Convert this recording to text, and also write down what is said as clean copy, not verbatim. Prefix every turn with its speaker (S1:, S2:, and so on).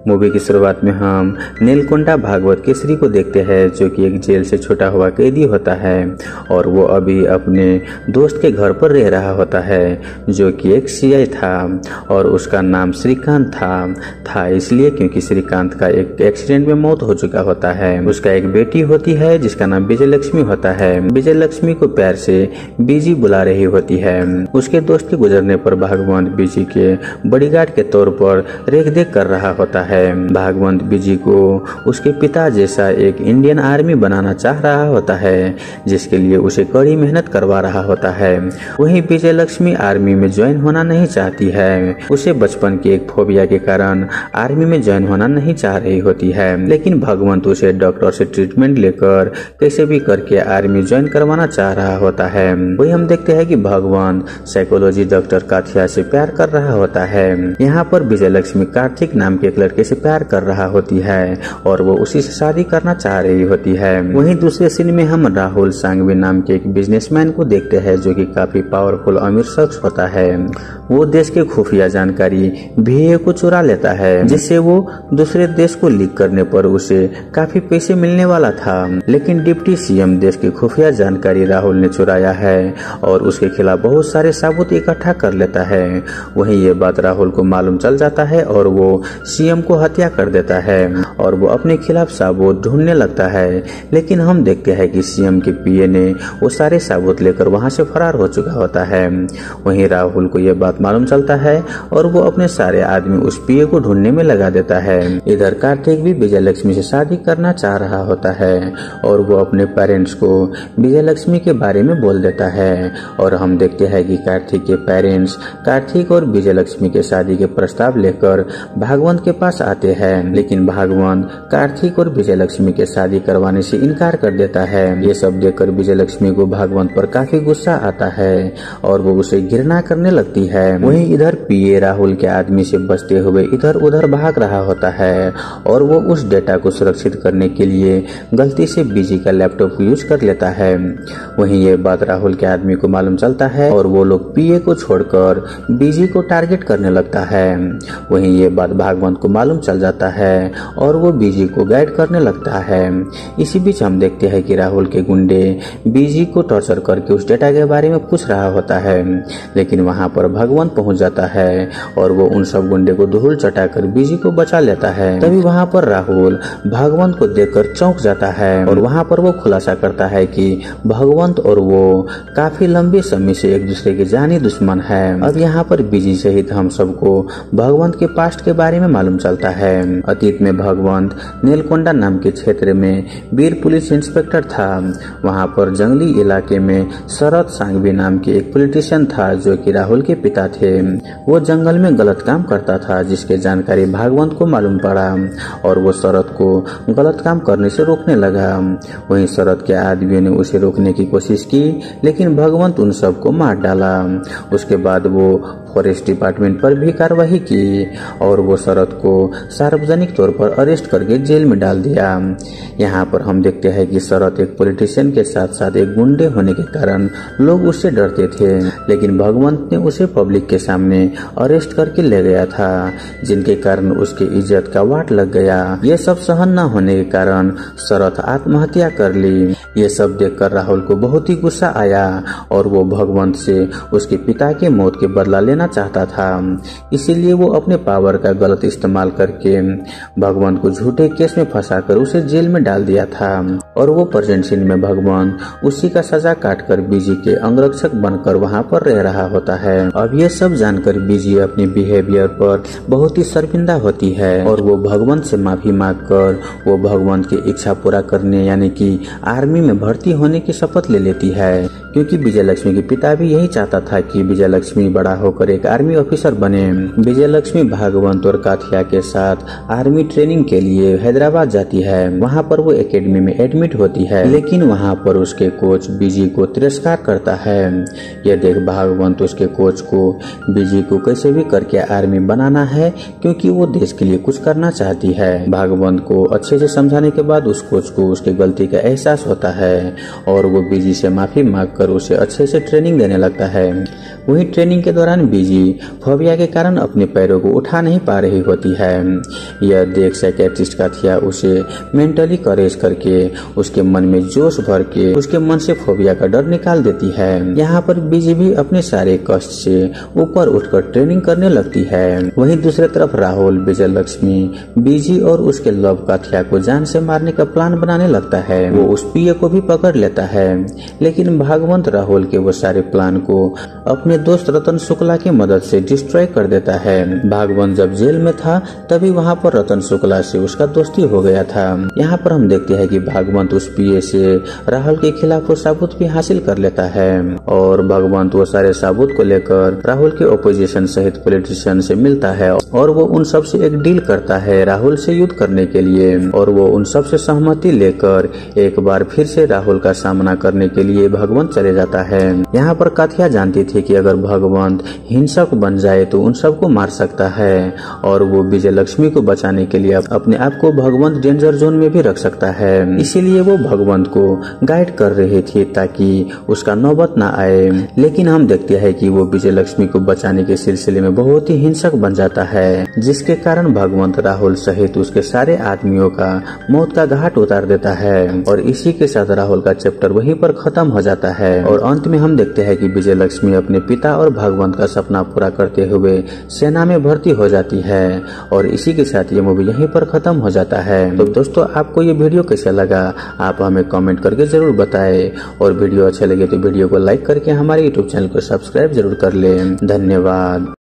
S1: Movie की शुरुआत में हम नीलकोंडा भागवत केसरी को देखते हैं, जो कि एक जेल से छूटा हुआ कैदी होता है और वो अभी अपने दोस्त के घर पर रह रहा होता है, जो कि एक सीआई था और उसका नाम श्रीकांत था इसलिए क्योंकि श्रीकांत का एक एक्सीडेंट में मौत हो चुका होता है। उसका एक बेटी होती है जिसका नाम विजय लक्ष्मी होता है। विजय लक्ष्मी को प्यार से बीजी बुला रही होती है। उसके दोस्त के गुजरने पर भागवंत बीजी के बॉडीगार्ड के तौर पर रेख देख कर रहा होता है। भागवंत बीजी को उसके पिता जैसा एक इंडियन आर्मी बनाना चाह रहा होता है, जिसके लिए उसे कड़ी मेहनत करवा रहा होता है। वहीं विजय लक्ष्मी आर्मी में ज्वाइन होना नहीं चाहती है। उसे बचपन के एक फोबिया के कारण आर्मी में ज्वाइन होना नहीं चाह रही होती है, लेकिन भगवंत उसे डॉक्टर से ट्रीटमेंट लेकर कैसे भी करके आर्मी ज्वाइन करवाना चाह रहा होता है। वही हम देखते हैं कि भगवंत साइकोलॉजी डॉक्टर काथिया से प्यार कर रहा होता है। यहाँ पर विजय लक्ष्मी कार्तिक नाम के एक लड़के से प्यार कर रहा होती है और वो उसी से शादी करना चाह रही होती है। वहीं दूसरे सीन में हम राहुल सांघवी नाम के एक बिजनेसमैन को देखते हैं, जो कि काफी पावरफुल अमीर शख्स होता है। वो देश के खुफिया जानकारी VA को चुरा लेता है, जिससे वो दूसरे देश को लीक करने पर उसे काफी पैसे मिलने वाला था। लेकिन डिप्टी CM देश की खुफिया जानकारी राहुल ने चुराया है और उसके खिलाफ बहुत सारे सबूत इकट्ठा कर लेता है। वहीं ये बात राहुल को मालूम चल जाता है और वो CM को हत्या कर देता है और वो अपने खिलाफ सबूत ढूंढने लगता है। लेकिन हम देखते हैं कि CM के PA ने वो सारे सबूत लेकर वहां से फरार हो चुका होता है। वहीं राहुल को यह बात मालूम चलता है और वो अपने सारे आदमी उस PA को ढूंढने में लगा देता है। इधर कार्तिक भी विजय लक्ष्मी से शादी करना चाह रहा होता है और वो अपने पेरेंट्स को विजय लक्ष्मी के बारे में बोल देता है और हम देखते हैं कि कार्तिक के पेरेंट्स कार्तिक और विजय लक्ष्मी के शादी के प्रस्ताव लेकर भागवंत के पास आते हैं, लेकिन भागवंत कार्तिक और विजय लक्ष्मी के शादी करवाने से इनकार कर देता है। ये सब देखकर विजय लक्ष्मी को भागवंत पर काफी गुस्सा आता है और वो उसे घृणा करने लगती है। वहीं इधर PA राहुल के आदमी से बचते हुए इधर उधर भाग रहा होता है और वो उस डेटा को सुरक्षित करने के लिए गलती से बीजी का लैपटॉप यूज कर लेता है। वहीं ये बात राहुल के आदमी को मालूम चलता है और वो लोग PA को छोड़कर बीजी को टारगेट करने लगता है। वहीं ये बात भागवंत को मालूम चल जाता है और वो बीजी को गाइड करने लगता है। इसी बीच हम देखते हैं कि राहुल के गुंडे बीजी को टॉर्चर करके उस डेटा के बारे में पूछ रहा होता है, लेकिन वहां पर भगवंत पहुंच जाता है और वो उन सब गुंडे को धूल चटाकर बीजी को बचा लेता है। तभी वहां पर राहुल भगवंत को देखकर चौंक जाता है और वहां पर वो खुलासा करता है कि भगवंत और वो काफी लंबे समय से एक दूसरे के जानी दुश्मन है। अब यहाँ पर बीजी सहित हम सबको भगवंत के पास्ट के बारे में मालूम चलता है। अतीत में भगवंत नीलकोंडा नाम के क्षेत्र में वीर पुलिस इंस्पेक्टर था। वहाँ पर जंगली इलाके में शरद सांघवी नाम के एक पॉलिटिशियन था, जो कि राहुल के पिता थे। वो जंगल में गलत काम करता था, जिसके जानकारी भागवंत को मालूम पड़ा और वो शरद को गलत काम करने से रोकने लगा। वहीं शरद के आदमियों ने उसे रोकने की कोशिश की, लेकिन भगवंत उन सबको मार डाला। उसके बाद वो फॉरेस्ट डिपार्टमेंट पर भी कार्रवाई की और वो शरद को सार्वजनिक तौर पर अरेस्ट करके जेल में डाल दिया। यहाँ पर हम देखते हैं कि शरद एक पॉलिटिशियन के साथ साथ एक गुंडे होने के कारण लोग उससे डरते थे, लेकिन भगवंत ने उसे पब्लिक के सामने अरेस्ट करके ले गया था, जिनके कारण उसकी इज्जत का वाट लग गया। ये सब सहन न होने के कारण शरद आत्महत्या कर ली। ये सब देखकर राहुल को बहुत ही गुस्सा आया और वो भगवंत से उसके पिता के मौत के बदला लेना चाहता था। इसीलिए वो अपने पावर का गलत इस्तेमाल करके भगवंत को झूठे केस में फंसाकर उसे जेल में डाल दिया था और वो प्रेजेंट सीन में भगवंत उसी का सजा काटकर बीजी के अंगरक्षक बनकर वहां पर रह रहा होता है। अब ये सब जानकर बीजी अपने बिहेवियर पर बहुत ही शर्मिंदा होती है और वो भगवंत से माफी मांगकर वो भगवंत की इच्छा पूरा करने यानी कि आर्मी में भर्ती होने की शपथ ले लेती है, क्योंकि विजय लक्ष्मी के पिता भी यही चाहता था कि विजय लक्ष्मी बड़ा होकर एक आर्मी ऑफिसर बने। विजय लक्ष्मी भागवंत और काथिया के साथ आर्मी ट्रेनिंग के लिए हैदराबाद जाती है। वहां पर वो एकेडमी में एडमिट होती है, लेकिन वहां पर उसके कोच बीजी को तिरस्कार करता है। यह देख भागवंत उसके कोच को बीजी को कैसे भी करके आर्मी बनाना है, क्योंकि वो देश के लिए कुछ करना चाहती है। भागवंत को अच्छे से समझाने के बाद उस कोच को उसके गलती का एहसास होता है और वो बीजी से माफी मांग आकर उसे अच्छे से ट्रेनिंग देने लगता है। वहीं ट्रेनिंग के दौरान बीजी फोबिया के कारण अपने पैरों को उठा नहीं पा रही होती है। यह देख साइकियाट्रिस्ट काथिया उसे मेंटली करेज करके उसके मन में जोश भर के उसके मन से फोबिया का डर निकाल देती है। यहाँ पर बीजी भी अपने सारे कष्ट से ऊपर उठकर ट्रेनिंग करने लगती है। वहीं दूसरी तरफ राहुल विजय लक्ष्मी बीजी और उसके लव काथिया को जान से मारने का प्लान बनाने लगता है। वो उस पीए को भी पकड़ लेता है, लेकिन भागवंत राहुल के वो सारे प्लान को अपने दोस्त रतन शुक्ला की मदद से डिस्ट्रॉय कर देता है। भागवंत जब जेल में था तभी वहाँ पर रतन शुक्ला से उसका दोस्ती हो गया था। यहाँ पर हम देखते हैं कि भागवंत उस पीए से राहुल के खिलाफ वो सबूत भी हासिल कर लेता है और भागवंत वो सारे सबूत को लेकर राहुल के ओपोजिशन सहित पॉलिटिशियन से मिलता है और वो उन सब से एक डील करता है राहुल से युद्ध करने के लिए। और वो उन सब से सहमति लेकर एक बार फिर से राहुल का सामना करने के लिए भागवंत चले जाता है। यहाँ पर काथिया जानती थी कि अगर भागवंत हिंसक बन जाए तो उन सबको मार सकता है और वो विजय लक्ष्मी को बचाने के लिए अपने आप को भागवंत डेंजर जोन में भी रख सकता है। इसीलिए वो भागवंत को गाइड कर रही थी ताकि उसका नौबत ना आए। लेकिन हम देखते हैं कि वो विजय लक्ष्मी को बचाने के सिलसिले में बहुत ही हिंसक बन जाता है, जिसके कारण भागवंत राहुल सहित उसके सारे आदमियों का मौत का घाट उतार देता है। और इसी के साथ राहुल का चैप्टर वहीं पर खत्म हो जाता है और अंत में हम देखते हैं कि विजय लक्ष्मी अपने पिता और भागवंत का सपना पूरा करते हुए सेना में भर्ती हो जाती है। और इसी के साथ ये मूवी यहीं पर खत्म हो जाता है। तो दोस्तों, आपको ये वीडियो कैसा लगा आप हमें कमेंट करके जरूर बताएं और वीडियो अच्छा लगे तो वीडियो को लाइक करके हमारे यूट्यूब चैनल को सब्सक्राइब जरूर कर लें। धन्यवाद।